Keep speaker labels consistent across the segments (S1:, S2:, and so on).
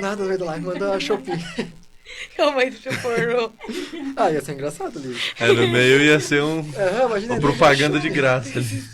S1: Nada no meio da live, manda a Shopee.
S2: Calma aí, deixa eu pôr.
S1: Ia ser engraçado, Lívia.
S3: No meio ia ser
S1: Imagina
S3: uma
S1: ele
S3: propaganda de
S1: Shopee.
S3: graça ali.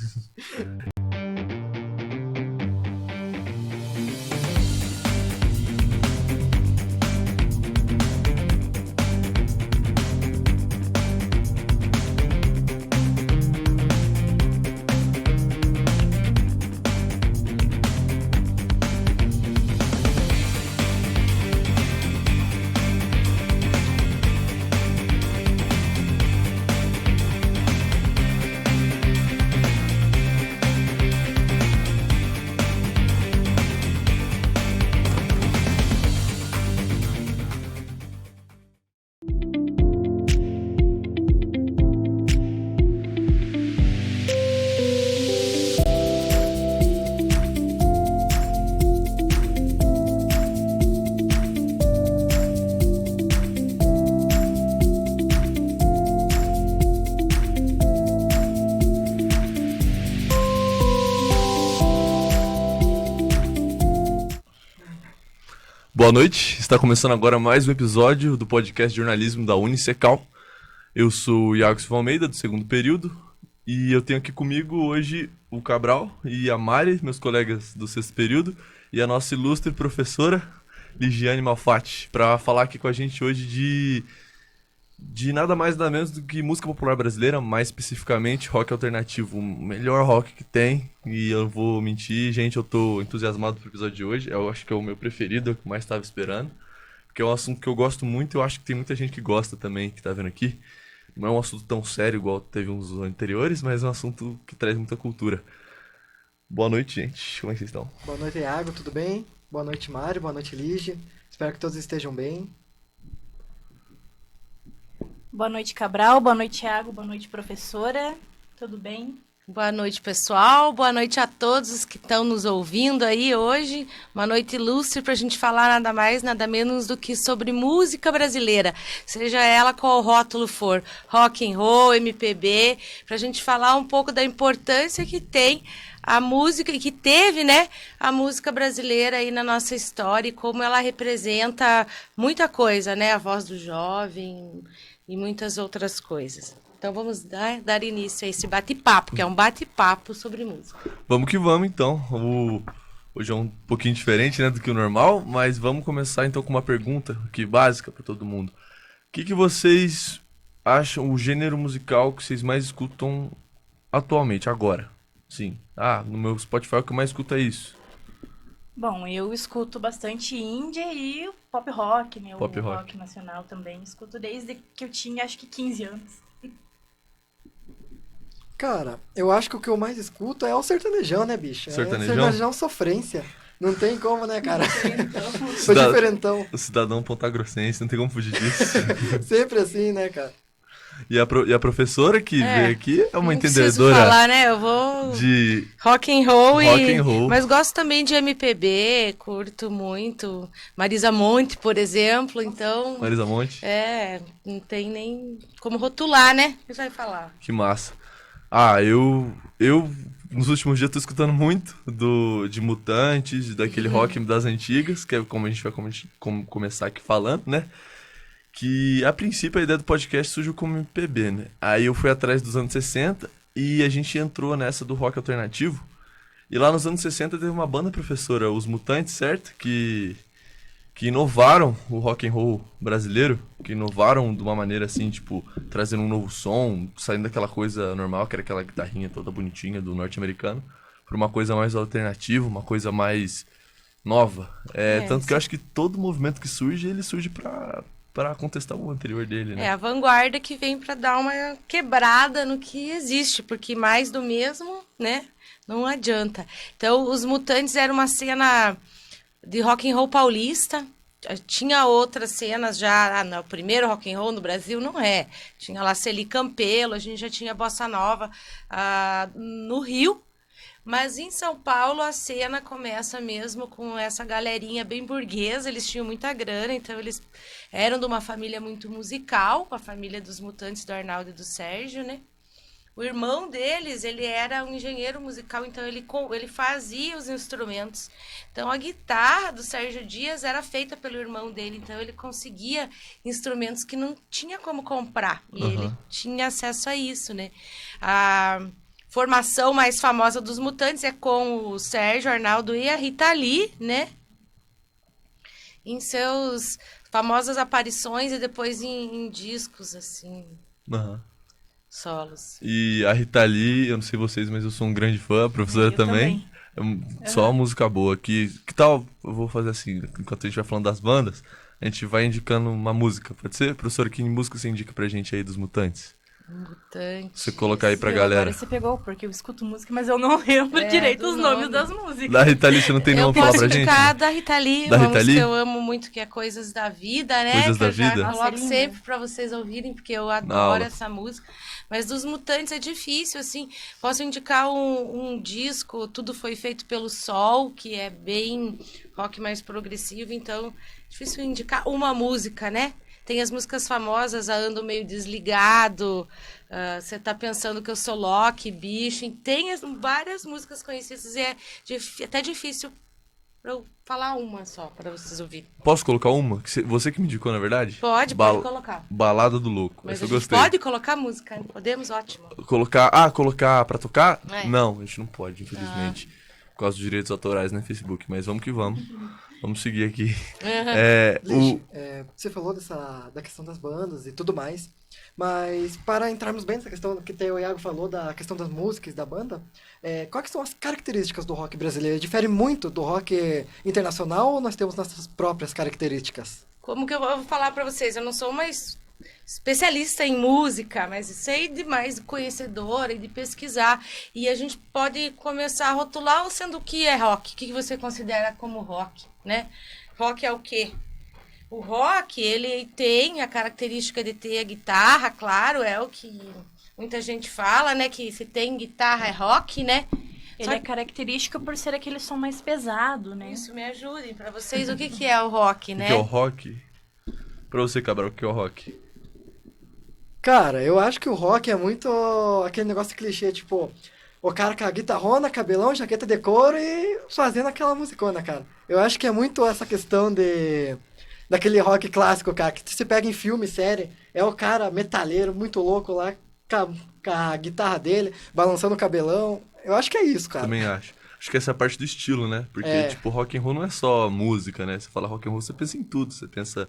S3: Boa noite, está começando agora mais um episódio do podcast de jornalismo da Unicecal. Eu sou o Iago Silva Almeida, do segundo período, e eu tenho aqui comigo hoje o Cabral e a Mari, meus colegas do sexto período, e a nossa ilustre professora, Ligiane Malfatti, para falar aqui com a gente hoje de nada mais nada menos do que música popular brasileira, mais especificamente rock alternativo, o melhor rock que tem. E eu vou mentir, gente, eu tô entusiasmado pro episódio de hoje. Eu acho que é o meu preferido, é o que eu mais estava esperando, porque é um assunto que eu gosto muito e eu acho que tem muita gente que gosta também, que tá vendo aqui. Não é um assunto tão sério igual teve uns anteriores, mas é um assunto que traz muita cultura. Boa noite, gente. Como é que vocês estão?
S1: Boa noite, Iago, tudo bem? Boa noite, Mário, boa noite, Lige. Espero que todos estejam bem.
S2: Boa noite, Cabral. Boa noite, Thiago. Boa noite, professora. Tudo bem?
S4: Boa noite, pessoal. Boa noite a todos os que estão nos ouvindo aí hoje. Uma noite ilustre para a gente falar nada mais, nada menos do que sobre música brasileira, seja ela qual rótulo for, rock and roll, MPB, para a gente falar um pouco da importância que tem a música e que teve, né, a música brasileira aí na nossa história e como ela representa muita coisa, né, a voz do jovem e muitas outras coisas. Então vamos dar início a esse bate-papo, que é um bate-papo sobre música.
S3: Vamos que vamos, então. Hoje é um pouquinho diferente, né, do que o normal, mas vamos começar então com uma pergunta aqui básica para todo mundo. O que vocês acham o gênero musical que vocês mais escutam atualmente, agora? Sim. No meu Spotify o que eu mais escuto é isso.
S2: Bom, eu escuto bastante indie e pop rock, né?
S3: Pop
S2: o
S3: rock.
S2: rock nacional também. Escuto desde que eu tinha, acho que 15 anos.
S1: Cara, eu acho que o que eu mais escuto é o sertanejão, né, bicho?
S3: Sertanejão?
S1: Sertanejão sofrência. Não tem como, né, cara?
S2: Então,
S1: Sou diferentão.
S3: O cidadão pontagrossense, não tem como fugir disso.
S1: Sempre assim, né, cara?
S3: E a professora que veio aqui é uma
S4: Não preciso
S3: entendedora
S4: falar, né? Eu vou
S3: de
S4: rock and roll
S3: rock and roll.
S4: mas gosto também de MPB, curto muito. Marisa Monte, por exemplo, então
S3: Marisa Monte.
S4: não tem nem como rotular, né? O que você vai falar?
S3: Que massa. Eu nos últimos dias tô escutando muito de Mutantes, daquele rock das antigas, que é como a gente vai começar aqui falando, né? Que a princípio a ideia do podcast surgiu como MPB, né? Aí eu fui atrás dos anos 60 e a gente entrou nessa do rock alternativo. E lá nos anos 60 teve uma banda professora, os Mutantes, certo? Que inovaram o rock and roll brasileiro, que inovaram de uma maneira assim, tipo, trazendo um novo som, saindo daquela coisa normal, que era aquela guitarrinha toda bonitinha do norte-americano, para uma coisa mais alternativa, uma coisa mais nova. Tanto que eu acho que todo movimento que surge, ele surge para contestar o anterior dele, né?
S4: É a vanguarda que vem para dar uma quebrada no que existe, porque mais do mesmo, né, não adianta. Então, os Mutantes era uma cena de rock and roll paulista. Tinha outras cenas já, o primeiro rock and roll no Brasil não é. Tinha lá Celi Campelo, a gente já tinha bossa nova no Rio. Mas em São Paulo a cena começa mesmo com essa galerinha bem burguesa, eles tinham muita grana, então eles eram de uma família muito musical, a família dos Mutantes, do Arnaldo e do Sérgio, né? O irmão deles, ele era um engenheiro musical, então ele fazia os instrumentos. Então a guitarra do Sérgio Dias era feita pelo irmão dele, então ele conseguia instrumentos que não tinha como comprar. E ele tinha acesso a isso, né? A formação mais famosa dos Mutantes é com o Sérgio Arnaldo e a Rita Lee, né? Em seus famosas aparições e depois em discos, assim,
S3: Aham.
S4: solos.
S3: E a Rita Lee, eu não sei vocês, mas eu sou um grande fã, a professora
S2: Eu
S3: também. Só uma música boa. Que tal? Eu vou fazer assim, enquanto a gente vai falando das bandas, a gente vai indicando uma música. Pode ser? Professora, que música você indica pra gente aí dos Mutantes?
S4: Mutantes.
S3: Você colocar aí pra
S2: Agora
S3: galera.
S2: você pegou, porque eu escuto música, mas eu não lembro direito
S4: do
S2: os nomes
S4: nome.
S2: das músicas.
S3: Da Rita Lee, você não tem
S4: Eu
S3: nenhuma pra falar
S4: posso
S3: pra gente?
S4: indicar da Rita Lee,
S3: Da
S4: uma
S3: Rita
S4: música
S3: Lee?
S4: que eu amo muito, que é Coisas da Vida, né?
S3: Coisas
S4: que
S3: da
S4: eu já
S3: Vida?
S4: coloco
S2: Nossa, é linda.
S4: sempre pra vocês ouvirem, porque eu
S3: Na
S4: adoro
S3: aula.
S4: essa música. Mas dos Mutantes é difícil, assim. Posso indicar um disco, Tudo Foi Feito pelo Sol, que é bem rock mais progressivo, então difícil indicar uma música, né? Tem as músicas famosas, a Ando Meio Desligado, Você Tá Pensando Que Eu Sou Loki, Bicho, e tem várias músicas conhecidas e é até difícil pra eu falar uma só, pra vocês ouvirem.
S3: Posso colocar uma? Você que me indicou, na verdade?
S4: Pode
S3: Bal-
S4: colocar.
S3: Balada do Louco.
S4: Mas
S3: Essa
S4: a
S3: eu
S4: gente
S3: gostei.
S4: pode colocar música, podemos? Ótimo.
S3: Colocar pra tocar?
S4: É.
S3: Não, a gente não pode, infelizmente. Por causa dos direitos autorais no Facebook. Mas vamos que vamos. Vamos seguir aqui.
S1: Lixe, você falou da questão das bandas e tudo mais, mas para entrarmos bem nessa questão que até o Iago falou da questão das músicas da banda, quais que são as características do rock brasileiro? Difere muito do rock internacional ou nós temos nossas próprias características?
S4: Como que eu vou falar pra vocês? Eu não sou uma especialista em música, mas sei demais, conhecedora e de pesquisar. E a gente pode começar a rotular sendo o que é rock. O que você considera como rock, né? Rock é o quê? O rock, ele tem a característica de ter a guitarra, claro, é o que muita gente fala, né? Que se tem guitarra é rock, né?
S2: Ele é característico por ser aquele som mais pesado, né?
S4: Isso, me ajudem pra vocês. O que é o rock,
S3: O
S4: né?
S3: que é o rock? Pra você, Cabral, o que é o rock?
S1: Cara, eu acho que o rock é muito aquele negócio clichê, tipo, o cara com a guitarrona, cabelão, jaqueta de couro e fazendo aquela musicona, cara. Eu acho que é muito essa questão daquele rock clássico, cara, que você pega em filme, série, é o cara metaleiro, muito louco lá, com a guitarra dele, balançando o cabelão. Eu acho que é isso, cara.
S3: Também acho. Acho que essa é a parte do estilo, né? Porque, tipo, rock and roll não é só música, né? Você fala rock and roll, você pensa em tudo. Você pensa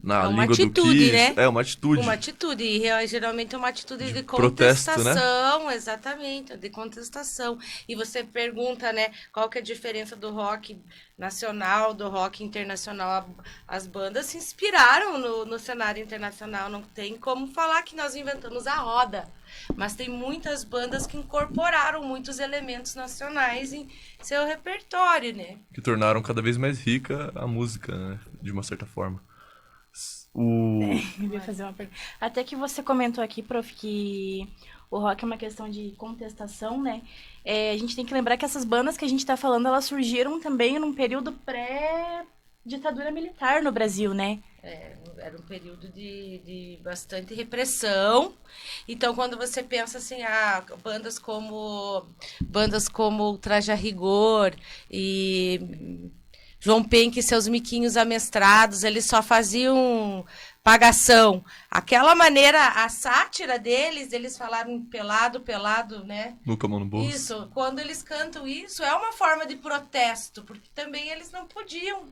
S3: na
S4: É uma
S3: língua do
S4: atitude,
S3: Kiss.
S4: né?
S3: É uma atitude.
S4: Uma atitude, e geralmente é uma atitude de
S3: protesto, né?
S4: contestação, exatamente, de contestação. E você pergunta, né, qual que é a diferença do rock nacional, do rock internacional? As bandas se inspiraram no cenário internacional, não tem como falar que nós inventamos a roda. Mas tem muitas bandas que incorporaram muitos elementos nacionais em seu repertório, né?
S3: Que tornaram cada vez mais rica a música, né? De uma certa forma.
S2: Eu ia fazer uma pergunta. Até que você comentou aqui, prof, que o rock é uma questão de contestação, né? A gente tem que lembrar que essas bandas que a gente tá falando, elas surgiram também num período pré-ditadura militar no Brasil, né?
S4: Era um período de bastante repressão. Então, quando você pensa assim, bandas como Traje a Rigor e João Penck e seus miquinhos amestrados, eles só faziam pagação. Aquela maneira, a sátira deles, eles falaram pelado, né?
S3: Nunca a mão no bolso.
S4: Isso, quando eles cantam isso, é uma forma de protesto, porque também eles não podiam.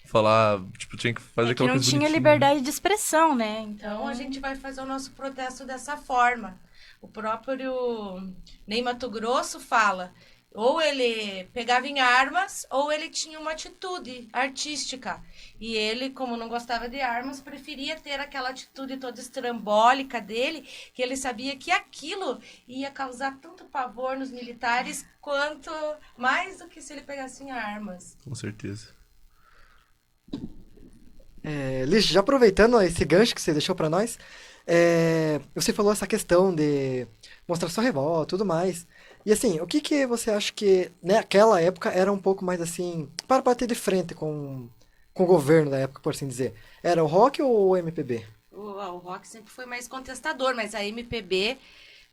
S3: Falar, tipo, tinha que fazer
S2: Que
S3: aquela
S2: não
S3: coisa
S2: tinha
S3: bonitinha,
S2: liberdade de expressão, né?
S4: Então, a gente vai fazer o nosso protesto dessa forma. O próprio Ney Matogrosso fala, ou ele pegava em armas, ou ele tinha uma atitude artística. E ele, como não gostava de armas, preferia ter aquela atitude toda estrambólica dele, que ele sabia que aquilo ia causar tanto pavor nos militares, quanto mais do que se ele pegasse em armas.
S3: Com certeza.
S1: Liz, já aproveitando esse gancho que você deixou pra nós, você falou essa questão de mostrar sua revolta e tudo mais. E assim, o que você acha que naquela época era um pouco mais assim, para bater de frente com o governo da época, por assim dizer? Era o rock ou o MPB?
S4: O rock sempre foi mais contestador, mas a MPB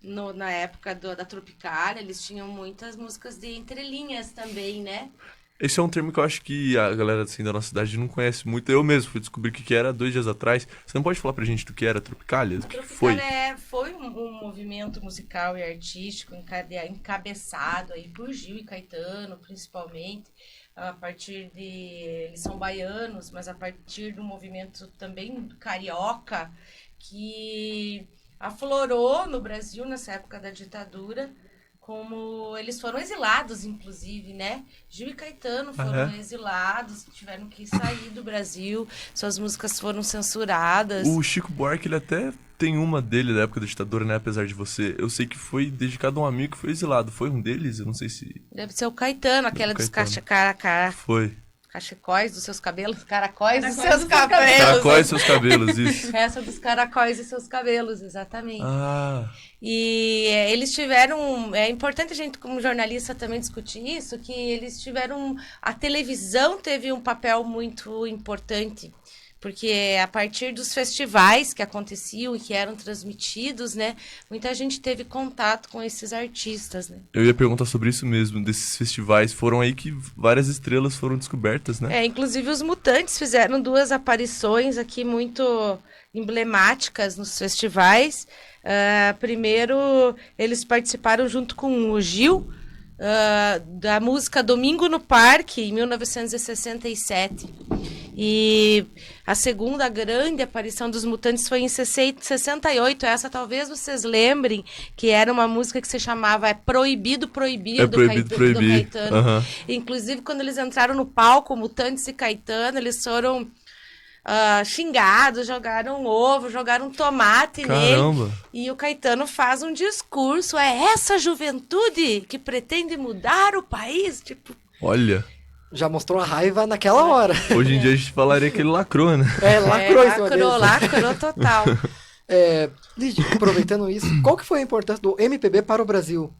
S4: na época da Tropicália, eles tinham muitas músicas de entrelinhas também, né?
S3: Esse é um termo que eu acho que a galera assim, da nossa cidade não conhece muito. Eu mesmo fui descobrir o que era 2 dias atrás. Você não pode falar pra gente do que era Tropicália? O que foi?
S4: Foi um movimento musical e artístico encabeçado aí por Gil e Caetano, principalmente, a partir de... Eles são baianos, mas a partir do movimento também carioca, que aflorou no Brasil nessa época da ditadura, como eles foram exilados, inclusive, né? Gil e Caetano foram exilados, tiveram que sair do Brasil, suas músicas foram censuradas.
S3: O Chico Buarque, ele até tem uma dele da época da ditadura, né? Apesar de você. Eu sei que foi dedicado a um amigo que foi exilado. Foi um deles? Eu não sei se...
S4: Deve ser o Caetano, aquela dos
S3: Foi.
S4: cachecóis dos seus cabelos, caracóis dos seus cabelos.
S3: Caracóis dos seus cabelos, isso.
S4: Essa dos caracóis dos seus cabelos, exatamente.
S3: Ah,
S4: E eles tiveram... É importante a gente, como jornalista, também discutir isso, que eles tiveram... A televisão teve um papel muito importante, porque a partir dos festivais que aconteciam e que eram transmitidos, né, muita gente teve contato com esses artistas, né?
S3: eu ia perguntar sobre isso mesmo, desses festivais. Foram aí que várias estrelas foram descobertas, né?
S4: Inclusive os Mutantes fizeram 2 aparições aqui muito emblemáticas nos festivais. Primeiro, eles participaram junto com o Gil, da música Domingo no Parque, em 1967. E a segunda grande aparição dos Mutantes foi em 68. Essa talvez vocês lembrem, que era uma música que se chamava Proibido, Proibido, do Caetano.
S3: Uhum.
S4: Inclusive, quando eles entraram no palco, Mutantes e Caetano, eles foram xingados, jogaram ovo, jogaram tomate
S3: Caramba.
S4: nele. E o Caetano faz um discurso, é essa juventude que pretende mudar o país? Tipo...
S3: Olha,
S1: Já mostrou a raiva naquela hora.
S3: hoje em dia a gente falaria que ele lacrou, né?
S1: Lacrou em cima deles.
S4: Lacrou total.
S1: Lídia, aproveitando isso, qual que foi a importância do MPB para o Brasil?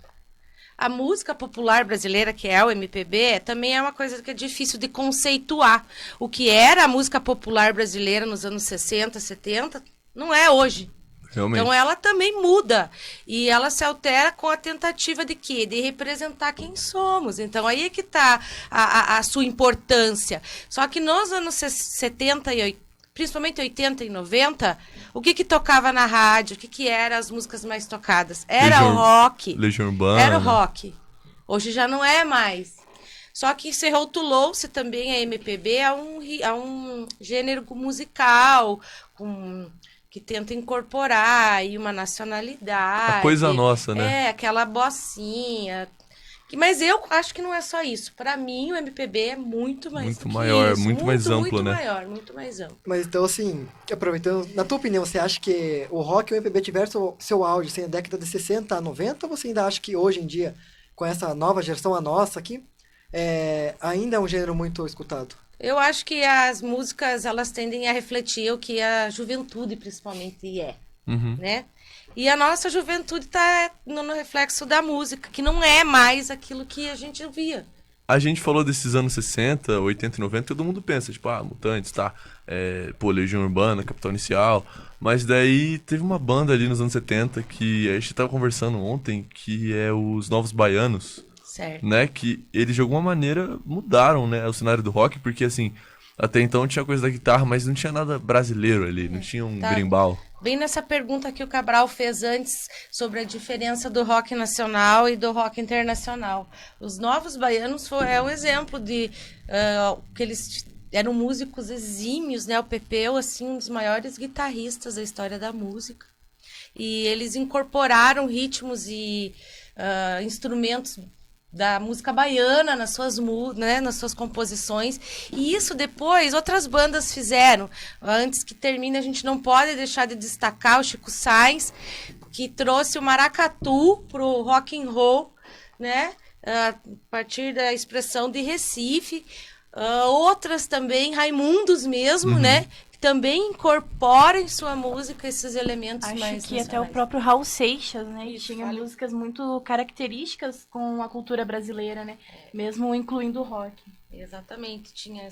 S4: A música popular brasileira, que é o MPB, também é uma coisa que é difícil de conceituar. O que era a música popular brasileira nos anos 60, 70, não é hoje.
S3: Realmente.
S4: Então ela também muda. E ela se altera com a tentativa de quê? De representar quem somos. Então aí é que está a sua importância. Só que nos anos 70 e 80, principalmente 80 e 90, o que tocava na rádio? O que eram as músicas mais tocadas? Era o rock.
S3: Legião Urbana.
S4: Era o rock. Hoje já não é mais. Só que se rotulou-se também a MPB a um gênero musical que tenta incorporar aí uma nacionalidade.
S3: A coisa nossa, né?
S4: Aquela bocinha. Mas eu acho que não é só isso. Para mim, o MPB é muito mais
S3: Muito
S4: do que
S3: maior,
S4: isso.
S3: muito mais amplo,
S4: muito
S3: né?
S4: Maior, muito mais amplo.
S1: Mas então, assim, aproveitando, na tua opinião, você acha que o rock e o MPB tiveram seu auge assim, na década de 60 a 90? Ou você ainda acha que hoje em dia, com essa nova geração, a nossa aqui, ainda é um gênero muito escutado?
S4: Eu acho que as músicas, elas tendem a refletir o que a juventude, principalmente, é, né? E a nossa juventude está no reflexo da música, que não é mais aquilo que a gente ouvia.
S3: A gente falou desses anos 60, 80 e 90, todo mundo pensa, tipo, Mutantes, tá? Legião Urbana, Capital Inicial. Mas daí teve uma banda ali nos anos 70 que a gente tava conversando ontem, que é os Novos Baianos.
S4: Certo.
S3: Né? Que eles de alguma maneira mudaram, né, o cenário do rock, porque assim, até então tinha coisa da guitarra, mas não tinha nada brasileiro ali, não tinha um berimbau.
S4: Bem nessa pergunta que o Cabral fez antes sobre a diferença do rock nacional e do rock internacional. Os Novos Baianos é um exemplo de que eles eram músicos exímios, né? O Pepeu, assim, um dos maiores guitarristas da história da música. E eles incorporaram ritmos e instrumentos da música baiana nas suas composições. E isso depois outras bandas fizeram. Antes que termine, a gente não pode deixar de destacar o Chico Science, que trouxe o maracatu pro rock and roll, né? A partir da expressão de Recife. Outras também, Raimundos mesmo, né? Que também incorporam em sua música esses elementos
S2: Acho
S4: mais
S2: que
S4: nacionais.
S2: até o próprio Raul Seixas, né?
S4: Isso,
S2: tinha
S4: olha.
S2: músicas muito características com a cultura brasileira, né? Mesmo incluindo o rock.
S4: Exatamente, tinha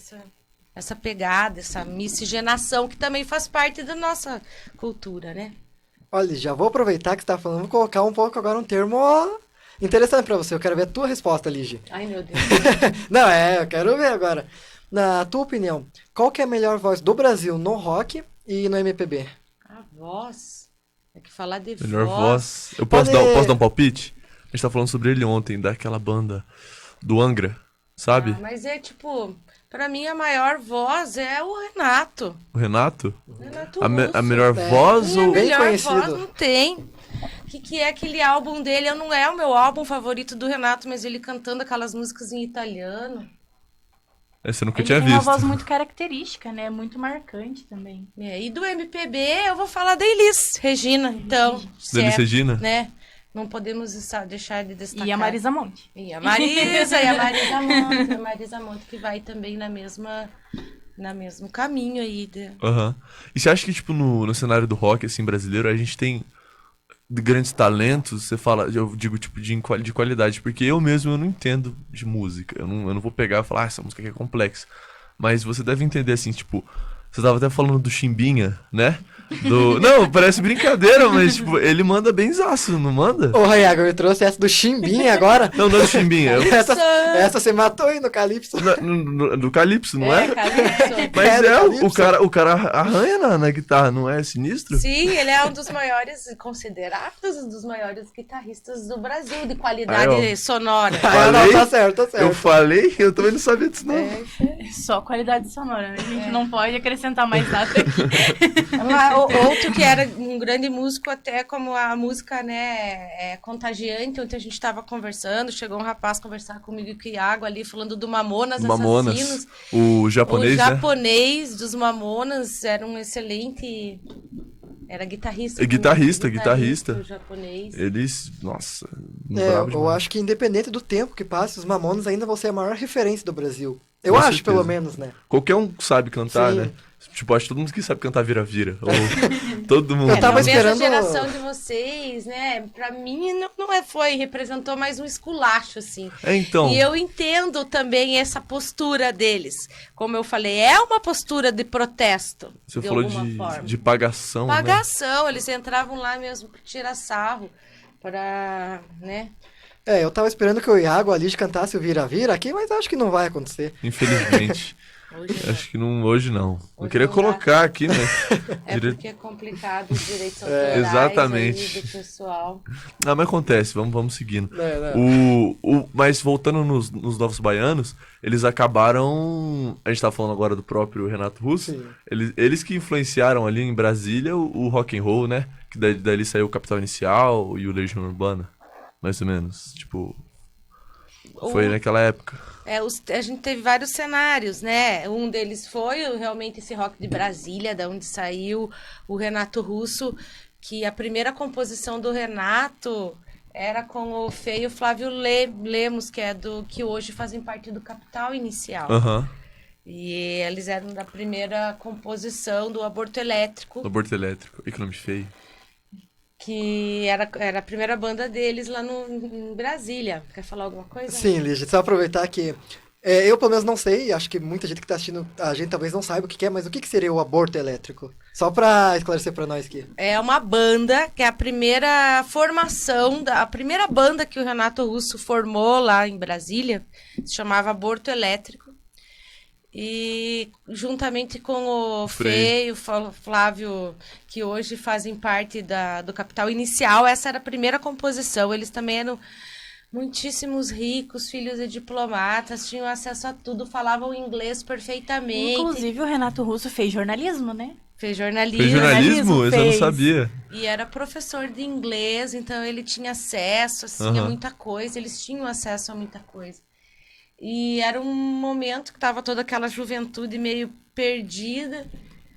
S4: essa pegada, essa miscigenação que também faz parte da nossa cultura, né?
S1: Olha, já vou aproveitar que você tá falando, vou colocar um pouco agora um termo interessante pra você. Eu quero ver a tua resposta, Lige.
S4: Ai, meu Deus.
S1: Não, eu quero ver agora. Na tua opinião, qual que é a melhor voz do Brasil no rock e no MPB?
S4: A voz. É que falar de
S3: Melhor
S4: voz.
S3: voz. Eu posso
S1: Pode-
S3: posso dar um palpite? A gente tá falando sobre ele ontem, daquela banda do Angra, sabe?
S4: Ah, mas é tipo, pra mim a maior voz é o Renato.
S3: O Renato?
S4: Renato
S3: A
S4: Russo.
S3: melhor
S1: É.
S3: voz
S4: Minha
S3: ou...
S1: Bem
S4: melhor
S1: conhecido.
S4: voz não tem. O que é aquele álbum dele? Não é o meu álbum favorito do Renato, mas ele cantando aquelas músicas em italiano.
S3: Essa eu nunca
S2: Ele
S3: tinha
S2: tem uma
S3: visto.
S2: voz muito característica, né? Muito marcante também.
S4: E do MPB eu vou falar da Elis Regina, então. se
S3: Elis
S4: é,
S3: Regina?
S4: Né? Não podemos deixar de destacar.
S2: E a Marisa Monte.
S4: E a Marisa, e a Marisa Monte. A Marisa Monte que vai também na mesmo caminho aí.
S3: Aham. E você acha que, tipo, no cenário do rock, assim, brasileiro, a gente tem grandes talentos, você fala, eu digo, tipo, de qualidade, porque eu mesmo, eu não entendo de música. Eu não vou pegar e falar, essa música aqui é complexa. Mas você deve entender, assim, tipo, você tava até falando do Chimbinha, né? Não, parece brincadeira, mas, tipo, ele manda benzaço, não manda?
S1: Ô, Iago, eu trouxe essa do Chimbinha agora.
S3: Não é do Chimbinha,
S1: Essa você matou aí no Calypso.
S3: do Calypso, não é?
S4: Calypso.
S3: Mas
S1: É, do Calypso.
S3: o cara arranha na guitarra, não é sinistro?
S4: Sim, ele é um dos maiores, considerados um dos maiores guitarristas do Brasil, de qualidade
S3: Aí, ó.
S4: sonora.
S1: Ah, não, tá certo, tá certo.
S3: Eu falei, eu também não sabia disso, não.
S2: Só qualidade sonora, né? A gente não pode acrescentar mais nada aqui.
S4: Outro que era um grande músico, até como a música, né, é contagiante. Ontem a gente estava conversando, chegou um rapaz conversar comigo e com o Iago ali, falando do Mamonas
S3: Mamonas.
S4: Assassinos.
S3: O japonês,
S4: O
S3: né?
S4: japonês dos Mamonas era um excelente... Era guitarrista.
S3: É guitarrista.
S4: O japonês.
S3: Eles, nossa,
S1: Eu
S3: brabo demais.
S1: acho que independente do tempo que passe, os Mamonas ainda vão ser a maior referência do Brasil. Eu
S3: Com
S1: acho,
S3: certeza.
S1: pelo menos, né?
S3: Qualquer um sabe cantar,
S1: Sim.
S3: né? Tipo, acho que todo mundo que sabe cantar vira-vira. Ou todo mundo.
S1: Eu tava
S4: Eu vejo
S1: esperando-
S4: a geração de vocês, né? Pra mim representou mais um esculacho, assim.
S3: Então,
S4: E eu entendo também essa postura deles. Como eu falei, é uma postura de protesto,
S3: você
S4: de
S3: falou
S4: alguma forma.
S3: de pagação, né?
S4: Pagação, eles entravam lá mesmo pra tirar sarro, pra, né?
S1: Eu tava esperando que o Iago ali cantasse o Vira-Vira aqui, mas acho que não vai acontecer.
S3: Infelizmente.
S4: Hoje
S3: Acho que não, hoje não. Eu
S4: Hoje
S3: queria
S4: não dá.
S3: colocar aqui, né?
S4: é
S3: Dire-
S4: porque é complicado os direitos autorais
S3: exatamente.
S4: aí do pessoal.
S3: Ah, mas acontece, vamos seguindo.
S1: Não.
S3: Mas voltando nos Novos Baianos, eles acabaram. A gente tava falando agora do próprio Renato Russo.
S1: Sim.
S3: Eles que influenciaram ali em Brasília o rock and roll, né? Que dali saiu o Capital Inicial e o Legião Urbana. Mais ou menos. Tipo. Foi naquela época.
S4: A gente teve vários cenários, né? Um deles foi realmente esse rock de Brasília, da onde saiu o Renato Russo, que a primeira composição do Renato era com o Feio Flávio Lemos, que hoje fazem parte do Capital Inicial.
S3: Aham.
S4: E eles eram da primeira composição do Aborto Elétrico,
S3: Aborto Elétrico. E que nome feio.
S4: que era a primeira banda deles lá em Brasília. Quer falar alguma coisa?
S1: Sim, Lígia, só aproveitar que eu pelo menos não sei, acho que muita gente que tá assistindo a gente talvez não saiba o que é, mas o que seria o aborto elétrico? Só pra esclarecer pra nós aqui.
S4: É uma banda que é a primeira formação, a primeira banda que o Renato Russo formou lá em Brasília, se chamava Aborto Elétrico. E juntamente com o Fê e o Flávio, que hoje fazem parte do Capital Inicial, essa era a primeira composição. Eles também eram muitíssimos ricos, filhos de diplomatas, tinham acesso a tudo, falavam inglês perfeitamente.
S2: Inclusive, o Renato Russo fez jornalismo, né?
S4: Fez jornalismo.
S3: Fez jornalismo? Esse eu não
S2: fez.
S3: sabia.
S4: E era professor de inglês, então ele tinha acesso assim, a
S3: Aham.
S4: muita coisa, eles tinham acesso a muita coisa. E era um momento que estava toda aquela juventude meio perdida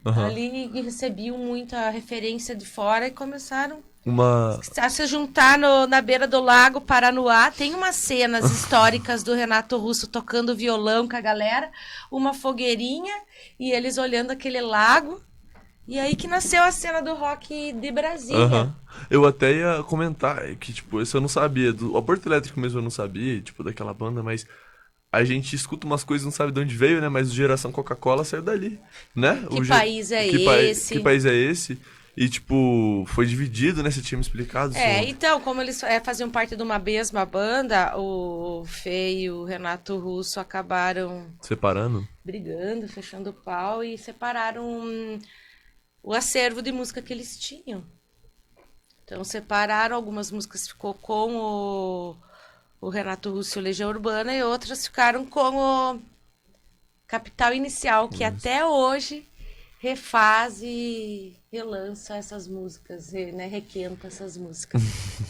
S3: Aham.
S4: ali, e recebiam muita referência de fora e começaram
S3: Uma.
S4: a se juntar na beira do lago Paranoá. Tem umas cenas históricas do Renato Russo tocando violão com a galera, uma fogueirinha e eles olhando aquele lago. E aí que nasceu a cena do rock de Brasília.
S3: Aham. Eu até ia comentar que, tipo, isso eu não sabia. Do Aborto Elétrico mesmo eu não sabia, tipo, daquela banda, mas a gente escuta umas coisas e não sabe de onde veio, né? Mas o Geração Coca-Cola saiu dali, né?
S4: Que país é
S3: que
S4: esse?
S3: Que país é esse? E, tipo, foi dividido, né? Você tinha me explicado isso ontem.
S4: Então, como eles faziam parte de uma mesma banda, o Fê e o Renato Russo acabaram
S3: Separando?
S4: brigando, fechando o pau e separaram o acervo de música que eles tinham. Então, separaram, algumas músicas ficou com o Renato Russo e o Legião Urbana e outras ficaram com o Capital Inicial, que até hoje refaz e relança essas músicas, né? Requenta essas músicas.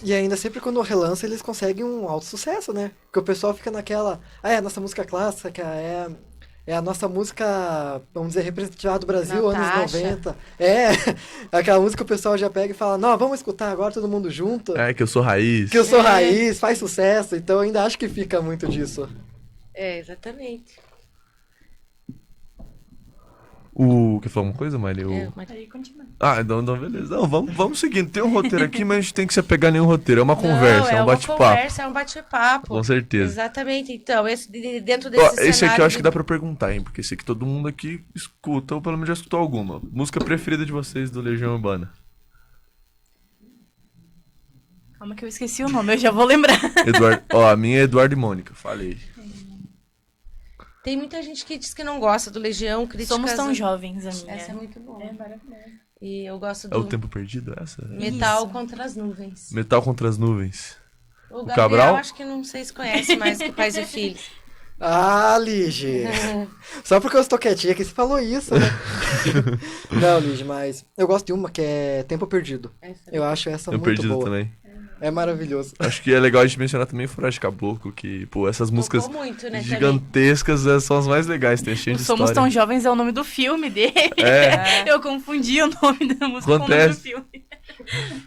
S1: E ainda sempre quando relança, eles conseguem um alto sucesso, né? Porque o pessoal fica naquela... Ah, é a nossa música clássica, é a nossa música, vamos dizer, representativa do Brasil, anos
S4: Natasha.
S1: 90. É, aquela música que o pessoal já pega e fala, não, vamos escutar agora todo mundo junto.
S3: É, que eu sou raiz.
S1: Que eu sou raiz, faz sucesso, então eu ainda acho que fica muito disso.
S4: Exatamente.
S3: Quer falar alguma coisa, Miley?
S4: Mas
S2: Aí continua.
S3: Ah, então beleza. Não, vamos seguindo. Tem um roteiro aqui, mas a gente tem que se apegar a nenhum roteiro. É uma conversa, é um bate-papo.
S4: É um bate-papo.
S3: Com certeza.
S4: Exatamente. Então, dentro
S3: Ó,
S4: desse
S3: esse aqui
S4: cenário
S3: eu acho que dá pra perguntar, hein? Porque esse aqui todo mundo aqui escuta, ou pelo menos já escutou alguma. Música preferida de vocês do Legião Urbana?
S2: Calma que eu esqueci o nome, eu já vou lembrar.
S3: A minha é Eduardo e Mônica, falei.
S4: Tem muita gente que diz que não gosta do Legião, críticas...
S2: Somos tão jovens, a minha.
S4: Essa é muito boa.
S2: É maravilhosa.
S4: E eu gosto
S3: É o
S4: do
S3: Tempo Perdido, essa?
S4: Metal
S2: Isso.
S4: contra as Nuvens.
S3: Metal contra as Nuvens.
S4: O
S3: Cabral?
S4: Gabriel, acho que não sei se conhece mais que Pais e Filhos.
S1: Ah, Lige! Só porque eu estou quietinha que você falou isso, né? Não, Lige, mas eu gosto de uma que é Tempo Perdido. Eu acho essa
S3: Tempo
S1: muito
S3: Perdido
S1: boa.
S3: também.
S1: É maravilhoso.
S3: Acho que é legal a gente mencionar também Furagem Caboclo, que, pô, essas músicas
S4: Tocou muito, né, também.
S3: gigantescas são as mais legais, tem cheio
S2: O
S3: de
S2: Somos
S3: história.
S2: Tão Jovens é o nome do filme dele.
S3: É.
S2: Eu confundi o nome da música com o nome do
S3: Acontece.
S2: filme.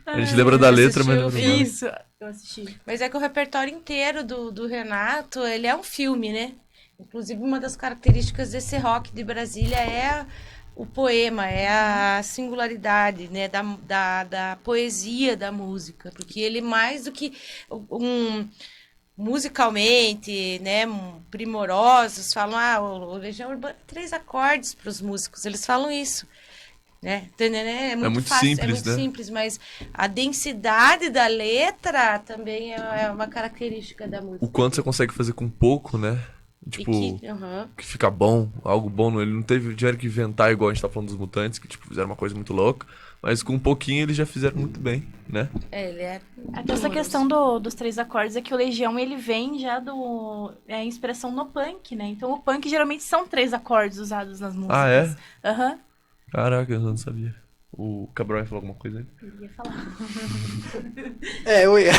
S3: A gente lembra da letra, mas não lembra do nome.
S2: Isso, eu assisti.
S4: Mas é que o repertório inteiro do Renato, ele é um filme, né? Inclusive, uma das características desse rock de Brasília é o poema, é a singularidade, né, da poesia da música. Porque ele, mais do que musicalmente, né, primorosos, falam, o Legião Urbana, 3 acordes para os músicos, eles falam isso. Né? É muito fácil,
S3: simples,
S4: é muito
S3: né?
S4: simples, mas a densidade da letra também é uma característica da música.
S3: O quanto você consegue fazer com pouco, né? Tipo, que fica bom, algo bom. Ele não tiveram que inventar igual a gente tá falando dos Mutantes, que tipo, fizeram uma coisa muito louca. Mas com um pouquinho eles já fizeram muito bem, né?
S4: Ele é...
S2: Até essa questão dos 3 acordes é que o Legião, ele vem já a inspiração no punk, né? Então o punk geralmente são 3 acordes usados nas músicas.
S3: Ah, é?
S2: Aham.
S3: Caraca, eu não sabia. O Cabral ia falar alguma coisa aí?
S2: Eu ia falar.
S1: Eu ia.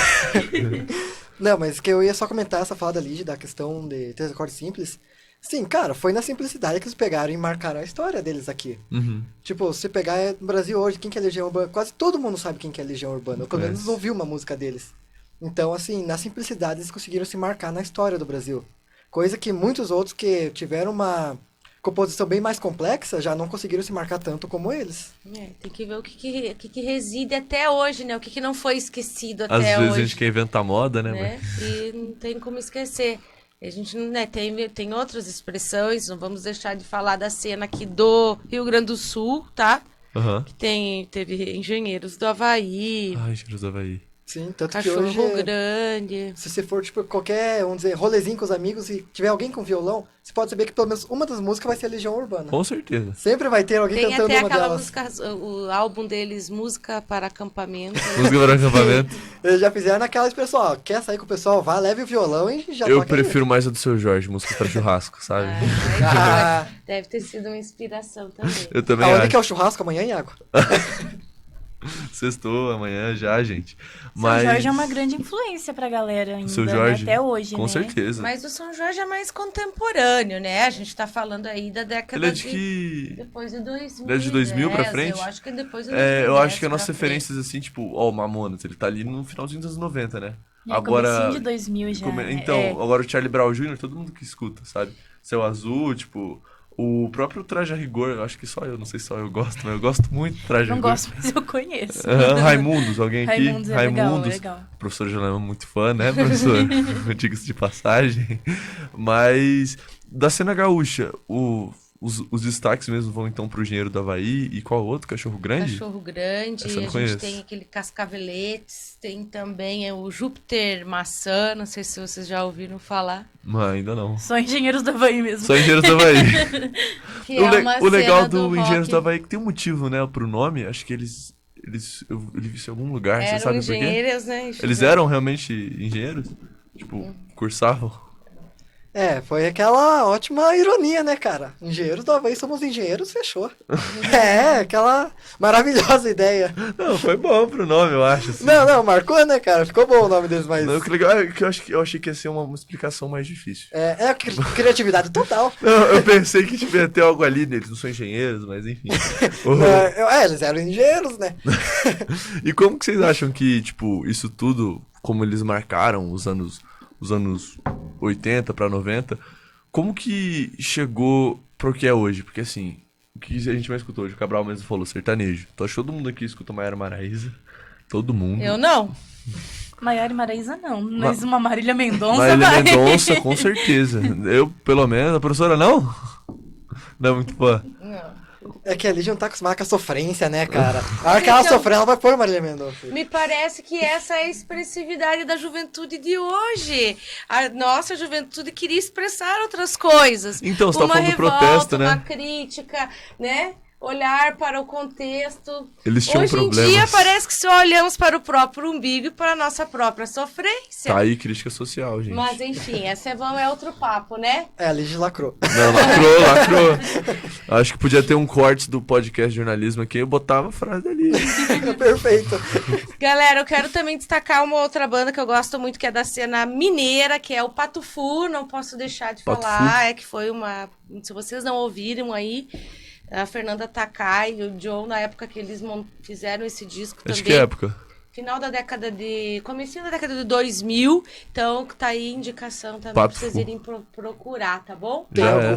S1: Não, mas que eu ia só comentar essa fala da Lige, da questão de 3 acordes simples. Sim, cara, foi na simplicidade que eles pegaram e marcaram a história deles aqui.
S3: Uhum.
S1: Tipo, se pegar no Brasil hoje, quem que é Legião Urbana? Quase todo mundo sabe quem que é Legião Urbana. Ou pelo menos ouviu uma música deles. Então, assim, na simplicidade eles conseguiram se marcar na história do Brasil. Coisa que muitos outros que tiveram uma composição bem mais complexa já não conseguiram se marcar tanto como eles.
S4: Tem que ver o que reside até hoje, né? O que não foi esquecido até
S3: Às
S4: hoje.
S3: vezes a gente quer inventar moda, né?
S4: Né? E não tem como esquecer. A gente, né, tem outras expressões, não vamos deixar de falar da cena aqui do Rio Grande do Sul, tá?
S3: Aham.
S4: Que teve Engenheiros do Havaí,
S3: Ai, cheiros do Havaí.
S1: Sim, tanto que
S4: Cachorro
S1: hoje,
S4: Grande.
S1: se você for, tipo, qualquer, vamos dizer, rolezinho com os amigos e tiver alguém com violão, você pode saber que pelo menos uma das músicas vai ser Legião Urbana.
S3: Com certeza.
S1: Sempre vai ter alguém
S4: Tem
S1: cantando
S4: até
S1: uma
S4: aquela
S1: delas.
S4: música, o álbum deles, Música para Acampamento.
S3: Música para acampamento.
S1: Eles já fizeram naquela expressão, ó, quer sair com o pessoal, vá, leve o violão e já
S3: Eu
S1: toca aí.
S3: prefiro mais a do seu Jorge, música para churrasco, sabe?
S1: Ah,
S4: Deve ter sido uma inspiração também.
S3: Eu também
S1: aonde
S3: acho.
S1: que é o churrasco amanhã, Iago?
S3: Sextou amanhã já, gente.
S2: São
S3: Mas...
S2: Jorge é uma grande influência pra galera ainda,
S3: Seu
S2: né?
S3: Jorge,
S2: Até hoje,
S3: com
S2: né?
S3: certeza.
S4: Mas o São Jorge é mais contemporâneo, né? A gente tá falando aí da década
S3: Ele é de que...
S4: Depois de 2000.
S3: Ele é de 2000 pra frente?
S4: Eu acho que é depois de 2010
S3: eu acho que as
S4: pra
S3: nossas
S4: frente.
S3: referências, assim, tipo... Ó, o Mamonas, ele tá ali no finalzinho dos anos 90, né?
S2: É,
S3: Agora...
S2: comecinho de 2000 já.
S3: Então,
S2: é.
S3: agora o Charlie Brown Jr., todo mundo que escuta, sabe? Céu Azul, tipo... O próprio Traje a Rigor, eu acho que só eu, não sei se só eu gosto, mas eu gosto muito do Traje a
S2: Não
S3: Rigor.
S2: gosto, mas eu conheço.
S3: Raimundos, alguém aqui?
S2: Raimundos é legal.
S3: O professor Janela é muito fã, né, professor? Diga-se de passagem. Mas, da cena gaúcha, os destaques mesmo vão então pro Engenheiro do Havaí. E qual outro? Cachorro Grande?
S4: Cachorro Grande,
S3: Essa eu não
S4: a gente
S3: conheço.
S4: tem aquele Cascaveletes, tem também o Júpiter Maçã, não sei se vocês já ouviram falar.
S3: Mas ainda não.
S2: Só engenheiros da Havaí mesmo.
S3: Só Engenheiros do Havaí.
S4: Que é uma
S3: O legal
S4: cena
S3: do Engenheiros
S4: rock.
S3: do Havaí é que tem um motivo, né, pro nome. Acho que eu vi isso em algum lugar, você
S4: Eram
S3: sabe por quê?
S4: engenheiros, né?
S3: Eles eram realmente engenheiros? Tipo, cursavam?
S1: Foi aquela ótima ironia, né, cara? Engenheiros do Havaí somos engenheiros, fechou. Aquela maravilhosa ideia.
S3: Não, foi bom pro nome, eu acho. Assim.
S1: Não, marcou, né, cara? Ficou bom o nome deles, mas...
S3: Não, o que legal é que eu achei que ia ser uma explicação mais difícil.
S1: Criatividade total.
S3: Não, eu pensei que devia ter algo ali, né? Eles não são engenheiros, mas enfim.
S1: Eles eram engenheiros, né?
S3: E como que vocês acham que, tipo, isso tudo, como eles marcaram os anos 80 pra 90, como que chegou pro que é hoje? Porque assim, o que a gente mais escutou hoje, o Cabral mesmo falou, sertanejo. Então acho que todo mundo aqui escuta Maiara Maraíza. Todo mundo.
S4: Eu não.
S2: Maiara e Maraíza não, mas uma Marília Mendonça
S3: Marília
S2: vai.
S3: Mendonça, com certeza. Eu, pelo menos, a professora não? Não é muito fã.
S4: Não.
S1: É que a Lígia não tá acostumada com a sofrência, né, cara? A hora que ela sofrer, ela vai pôr Marília Mendonça.
S4: Me parece que essa é a expressividade da juventude de hoje. A nossa juventude queria expressar outras coisas.
S3: Então, você tá
S4: uma
S3: falando do
S4: revolta,
S3: protesto, né?
S4: uma crítica, né? Olhar para o contexto.
S3: Eles tinham
S4: Hoje
S3: problemas.
S4: em dia parece que só olhamos para o próprio umbigo e para a nossa própria sofrência.
S3: Tá aí crítica social, gente.
S4: Mas enfim, essa é outro papo, né?
S1: A Lígia lacrou.
S3: Não, lacrou. Acho que podia ter um corte do podcast de jornalismo aqui, eu botava a frase dali.
S1: Perfeito.
S4: Galera, eu quero também destacar uma outra banda que eu gosto muito, que é da cena mineira, que é o Pato Fu. Não posso deixar de
S3: Pato
S4: falar. É que foi uma... Se vocês não ouviram aí, a Fernanda Takai e o Joe, na época que eles fizeram esse disco
S3: Acho
S4: também.
S3: que época.
S4: Final da década de... Comecinho da década de 2000. Então, tá aí indicação também
S3: Pato
S4: pra vocês
S3: Fu.
S4: irem procurar, tá bom?
S1: Tem
S3: Já é.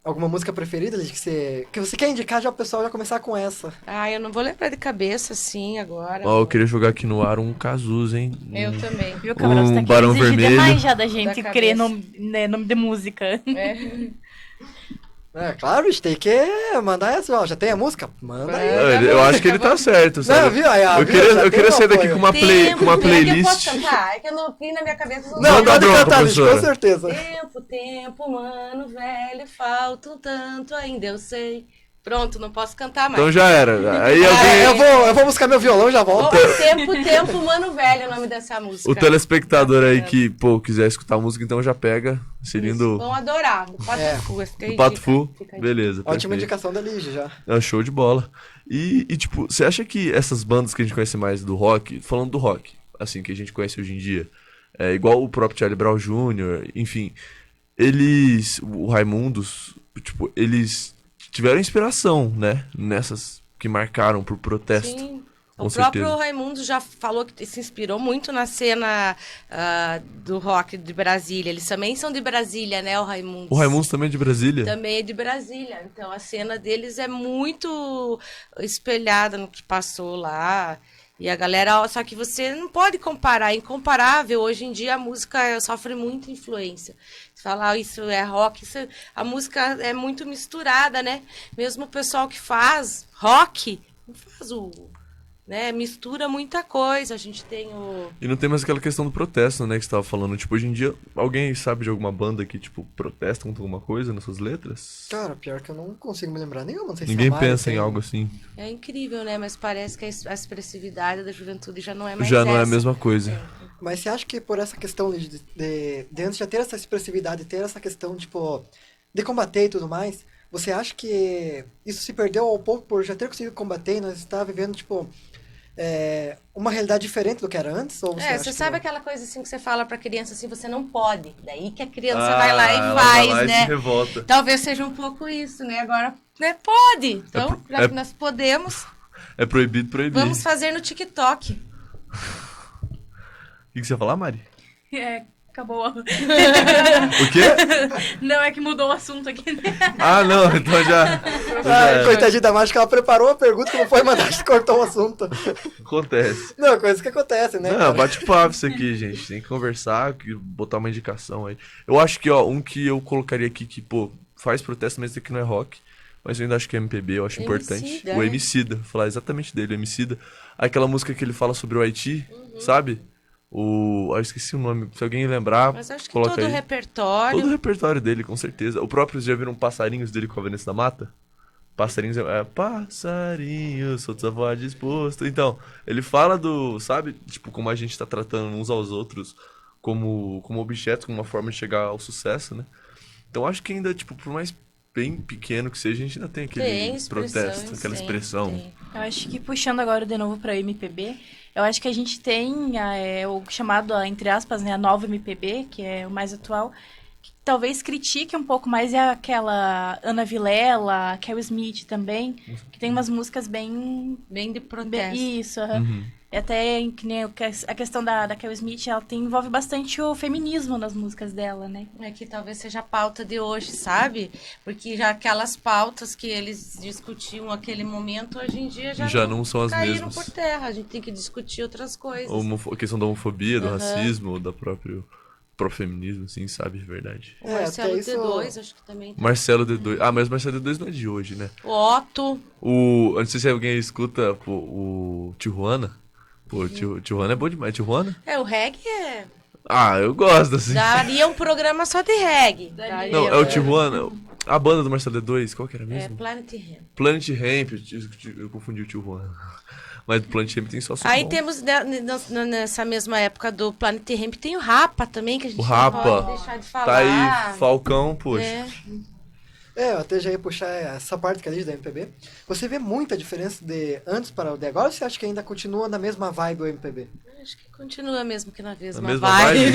S1: alguma música preferida, Lígia, que você quer indicar, já o pessoal já começar com essa?
S4: Ah, eu não vou lembrar de cabeça, assim, agora.
S3: Ó, eu queria jogar aqui no ar um Cazuza, hein?
S4: Eu também.
S2: Viu, Cabral? Você tá
S3: Barão
S2: querendo exigir
S3: Vermelho.
S2: demais já da gente
S4: Da
S2: crer
S4: cabeça.
S2: nome de música.
S1: Claro, a gente tem que mandar essa, ó. Já tem a música? Manda aí.
S3: Eu acho que ele tá certo, sabe?
S1: Não, viu? Aí, ó,
S3: eu
S1: viu? Já
S3: queria
S1: tem um
S3: sair daqui
S1: apoio.
S3: com uma
S4: Tempo,
S3: playlist.
S4: Eu posso cantar? É que eu não vi na minha cabeça.
S1: Não,
S3: Manda
S1: pode
S3: bronca,
S1: cantar, Lígia, com
S3: professora.
S1: certeza.
S4: Tempo, mano, velho, falta um tanto, ainda eu sei. Pronto, não posso cantar mais.
S3: Então já era. Aí
S1: Eu vou buscar meu violão e já volto.
S4: Tempo, mano, velho, é o nome dessa música.
S3: o telespectador aí que, quiser escutar a música, então já pega. Seria do
S4: Vão adorar, do Pato Fu. fica aí,
S3: Pato
S4: dica,
S3: Fu.
S4: fica aí.
S3: Beleza.
S1: Ótima
S3: perfeito.
S1: indicação da Lígia já.
S3: É um show de bola. E, tipo, você acha que essas bandas que a gente conhece mais do rock, falando do rock, assim, que a gente conhece hoje em dia, igual o próprio Charlie Brown Jr., enfim, o Raimundos, tipo, eles tiveram inspiração, né, nessas que marcaram por protesto.
S4: Sim.
S3: Com
S4: O próprio
S3: certeza.
S4: Raimundo já falou que se inspirou muito na cena do rock de Brasília. Eles também são de Brasília, né, o Raimundo?
S3: O Raimundos também é de Brasília?
S4: Também é de Brasília. Então a cena deles é muito espelhada no que passou lá. E a galera, só que você não pode comparar, é incomparável. Hoje em dia a música sofre muita influência. Você fala, isso é rock, a música é muito misturada, né? Mesmo o pessoal que faz rock, não faz né? Mistura muita coisa. A gente tem
S3: E não tem mais aquela questão do protesto, né, que você tava falando. Tipo, hoje em dia, alguém sabe de alguma banda que, tipo, protesta contra alguma coisa nas suas letras?
S1: Cara, pior que eu não consigo me lembrar nenhuma. Não sei se
S3: Ninguém
S1: a Mari
S3: pensa em
S1: tem.
S3: algo assim.
S4: É incrível, né? Mas parece que a expressividade da juventude já não é mais
S3: Já não é a
S4: essa.
S3: mesma coisa.
S1: Mas você acha que por essa questão de antes já ter essa expressividade, ter essa questão, tipo, de combater e tudo mais, você acha que isso se perdeu ao pouco por já ter conseguido combater e nós estar vivendo, tipo, uma realidade diferente do que era antes? Ou você acha
S4: Você
S1: que
S4: sabe
S1: não?
S4: aquela coisa assim que você fala pra criança assim, você não pode. Daí que a criança
S3: Ah,
S4: vai lá e
S3: ela
S4: faz,
S3: vai lá e
S4: né?
S3: se revolta.
S4: Talvez seja um pouco isso, né? Agora, né? Pode. Então, já
S3: é-
S4: que nós podemos,
S3: É proibido proibir.
S4: vamos fazer no TikTok.
S3: O que você ia falar, Mari?
S2: Acabou.
S3: O quê?
S2: Não, é que mudou o assunto aqui. Né?
S3: Ah, não, então já
S1: Coitadinha da mágica, ela preparou a pergunta que não foi mandar, e cortou o assunto.
S3: acontece.
S1: Não, coisa que acontece, né?
S3: Não,
S1: cara?
S3: bate-papo isso aqui, gente. Tem que conversar, botar uma indicação aí. Eu acho que, um que eu colocaria aqui que, faz protesto, mas que não é rock. Mas eu ainda acho que é MPB, eu acho importante.
S4: Emicida,
S3: O
S4: né?
S3: Emicida, falar exatamente dele, o Emicida. Aquela música que ele fala sobre o Haiti, sabe? Eu esqueci o nome, se alguém lembrar,
S4: Mas acho que
S3: coloca
S4: todo o
S3: aí.
S4: repertório...
S3: Todo o repertório dele, com certeza. O próprio, já viram Passarinhos dele com a Vanessa da Mata? Passarinhos passarinhos, soltos a voar disposto. Então, ele fala sabe? Tipo, como a gente tá tratando uns aos outros como objetos, como uma forma de chegar ao sucesso, né? Então, acho que ainda, tipo, por mais bem pequeno que seja, a gente ainda tem aquele
S4: Tem expressão,
S3: protesto, aquela
S4: sim,
S3: expressão.
S4: tem.
S2: Eu acho que puxando agora de novo para MPB, eu acho que a gente tem o chamado, entre aspas, né, a nova MPB, que é o mais atual, que talvez critique um pouco mais aquela Ana Vilela, Carol Smith também, que tem umas músicas bem...
S4: Bem de protesto.
S2: Isso, aham.
S3: Uhum.
S2: E até que nem a questão da Carol Smith, ela envolve bastante o feminismo nas músicas dela, né?
S4: É que talvez seja a pauta de hoje, sabe? Porque já aquelas pautas que eles discutiam naquele momento, hoje em dia
S3: Já não são as
S4: caíram
S3: mesmas.
S4: por terra. A gente tem que discutir outras coisas.
S3: A questão da homofobia, do
S4: Aham.
S3: racismo, do próprio feminismo, assim, sabe? Verdade.
S4: O Marcelo
S1: até isso-
S4: D2, acho que também tá.
S3: Marcelo D2. Ah, mas Marcelo D2 não é de hoje, né?
S4: O Otto.
S3: Eu não sei se alguém escuta o Tijuana. Pô, Tijuana é bom demais. Tijuana?
S4: O reggae é...
S3: Ah, eu gosto, assim.
S4: Daria um programa só de reggae.
S3: Não, é o Tijuana. A banda do Marcelo D2, qual que era
S4: É
S3: mesmo?
S4: Planet Hemp.
S3: Planet Hemp. Eu confundi o Tijuana. Mas do Planet Hemp tem só som
S4: Aí
S3: bom.
S4: temos, nessa mesma época do Planet Hemp, tem o Rapa também, que a gente
S3: O
S4: não
S3: Rapa.
S4: pode deixar de falar.
S3: Tá aí, Falcão, poxa.
S4: É.
S1: Eu até já ia puxar essa parte que é da MPB. Você vê muita diferença de antes para o de agora ou você acha que ainda continua na mesma vibe o MPB?
S4: Acho que continua mesmo que na mesma,
S3: mesma
S4: vibe.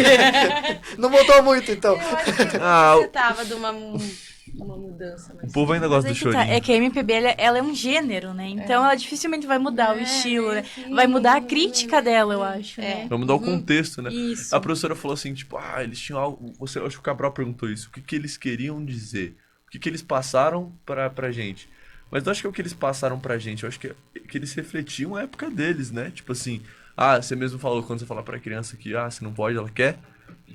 S1: Não mudou muito, então.
S4: Eu acho que
S3: Ah,
S4: você tava de uma mudança.
S3: O
S4: Mas...
S3: povo ainda
S2: Mas
S3: gosta
S2: aí
S3: do
S2: que tá,
S3: chorinho.
S2: é que a MPB ela é um gênero, né? Então ela dificilmente vai mudar o estilo, né?
S4: sim.
S2: Vai mudar a crítica dela, eu acho,
S4: É.
S2: né?
S3: Vamos mudar o contexto, né?
S2: Isso.
S3: A professora falou assim, tipo, eles tinham algo... Eu acho que o Cabral perguntou isso. O que eles queriam dizer? O que eles passaram pra gente? Mas não acho que é o que eles passaram pra gente. Eu acho que eles refletiam a época deles, né? Tipo assim, você mesmo falou quando você fala pra criança que, você não pode, ela quer.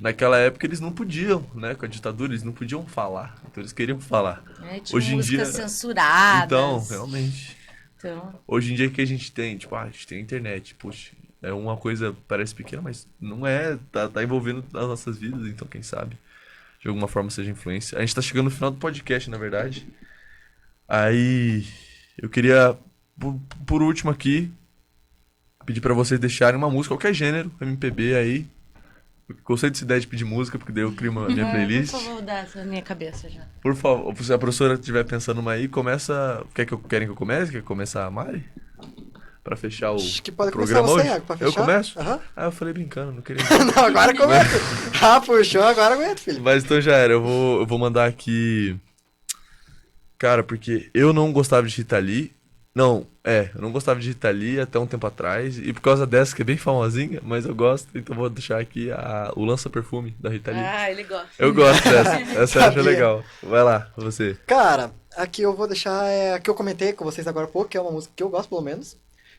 S3: Naquela época eles não podiam, né? Com a ditadura, eles não podiam falar. Então eles queriam falar.
S4: Tinha
S3: Hoje em
S4: músicas
S3: dia...
S4: censuradas.
S3: Então, realmente...
S4: Então,
S3: Hoje em dia que a gente tem, tipo, a gente tem a internet, puxa, é uma coisa, parece pequena, mas não é, tá envolvendo as nossas vidas, então quem sabe, de alguma forma seja influência. A gente tá chegando no final do podcast, na verdade. Aí, eu queria, por último aqui, pedir pra vocês deixarem uma música, qualquer gênero, MPB aí. Eu gostei dessa ideia de pedir música, porque daí eu crio a minha playlist.
S4: por favor, dá essa minha cabeça já.
S3: Por favor, se a professora estiver pensando uma aí, começa. Querem que eu comece? Quer começar a Mari? Pra fechar o
S1: Acho que pode começar
S3: programa
S1: você,
S3: hoje?
S1: Iago, pra
S3: Eu
S1: fechar.
S3: começo?
S1: Aham.
S3: Eu falei brincando, não queria.
S1: Não, agora começa. Puxou, agora aguenta, filho.
S3: Mas então já era, eu vou mandar aqui. Cara, porque eu não gostava de Rita Lee. Não, eu não gostava de Rita Lee até um tempo atrás. E por causa dessa, que é bem famosinha, mas eu gosto, então vou deixar aqui o Lança-Perfume da Rita Lee.
S4: Ele gosta.
S3: Eu gosto dessa, essa eu acho
S1: Sabia.
S3: legal. Vai lá, você.
S1: Cara, aqui eu vou deixar a que eu comentei com vocês agora há pouco, que é uma música que eu gosto pelo menos,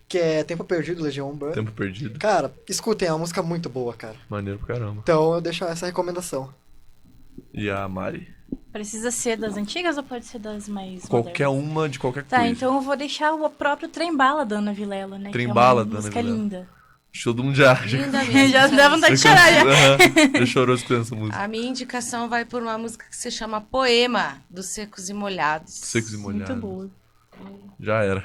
S1: que é Tempo Perdido, Legião Urbana.
S3: Tempo perdido.
S1: Cara, escutem, é uma música muito boa, cara.
S3: Maneiro pra caramba.
S1: Então eu deixo essa recomendação.
S3: E a Mari?
S2: Precisa ser das antigas ou pode ser das mais
S3: Qualquer
S2: modernas?
S3: uma de qualquer
S2: Tá,
S3: coisa.
S2: então eu vou deixar o próprio Trem Bala da Ana Vilela, né?
S3: Trem
S2: que é
S3: Bala
S2: uma
S3: da Ana
S2: música
S3: Vilela.
S2: linda.
S3: Acho que todo mundo já.
S4: Linda mesmo.
S2: Já dá vontade de
S3: já
S2: chorar, já.
S3: Aham, já chorou escutando essa música.
S4: A minha indicação vai por uma música que se chama Poema, dos Secos e Molhados.
S3: Secos e molhados.
S2: Muito boa.
S3: Já era.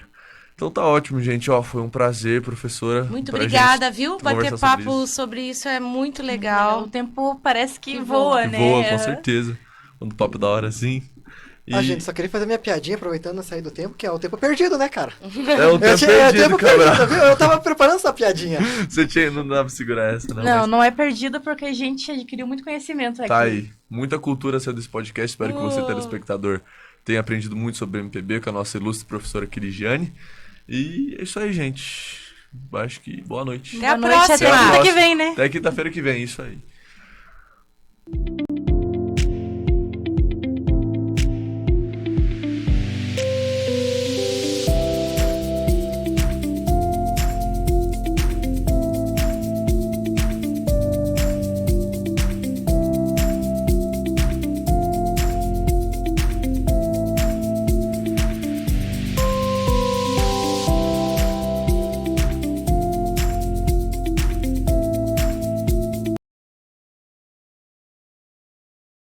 S3: Então tá ótimo, gente. Ó, foi um prazer, professora.
S4: Muito
S3: pra
S4: obrigada,
S3: gente
S4: viu?
S3: conversar
S4: Bater
S3: sobre
S4: papo
S3: isso.
S4: sobre isso é muito legal.
S2: O tempo parece que
S4: Que
S2: voa,
S3: Que
S2: né?
S3: voa, com
S2: Aham.
S3: certeza. Quando o papo é da hora assim. E
S1: Gente, só queria fazer minha piadinha, aproveitando a sair do tempo, que é o tempo perdido, né, cara?
S3: é um
S1: Eu
S3: tempo
S1: tinha
S3: perdido,
S1: tempo
S3: Cabral.
S1: perdido, viu? Eu tava preparando essa piadinha.
S3: Não dá pra segurar essa, não.
S2: Não,
S3: mas
S2: não é perdido porque a gente adquiriu muito conhecimento aqui.
S3: tá aí. Muita cultura saiu desse podcast. Espero que você,
S4: Oh.
S3: telespectador, tenha aprendido muito sobre MPB com a nossa ilustre professora Kirigiane. E é isso aí, gente. Acho que boa noite.
S4: Até a
S2: Boa noite,
S4: próxima.
S2: até quinta que
S3: Próxima.
S2: vem, né?
S3: Até quinta-feira que vem, isso aí.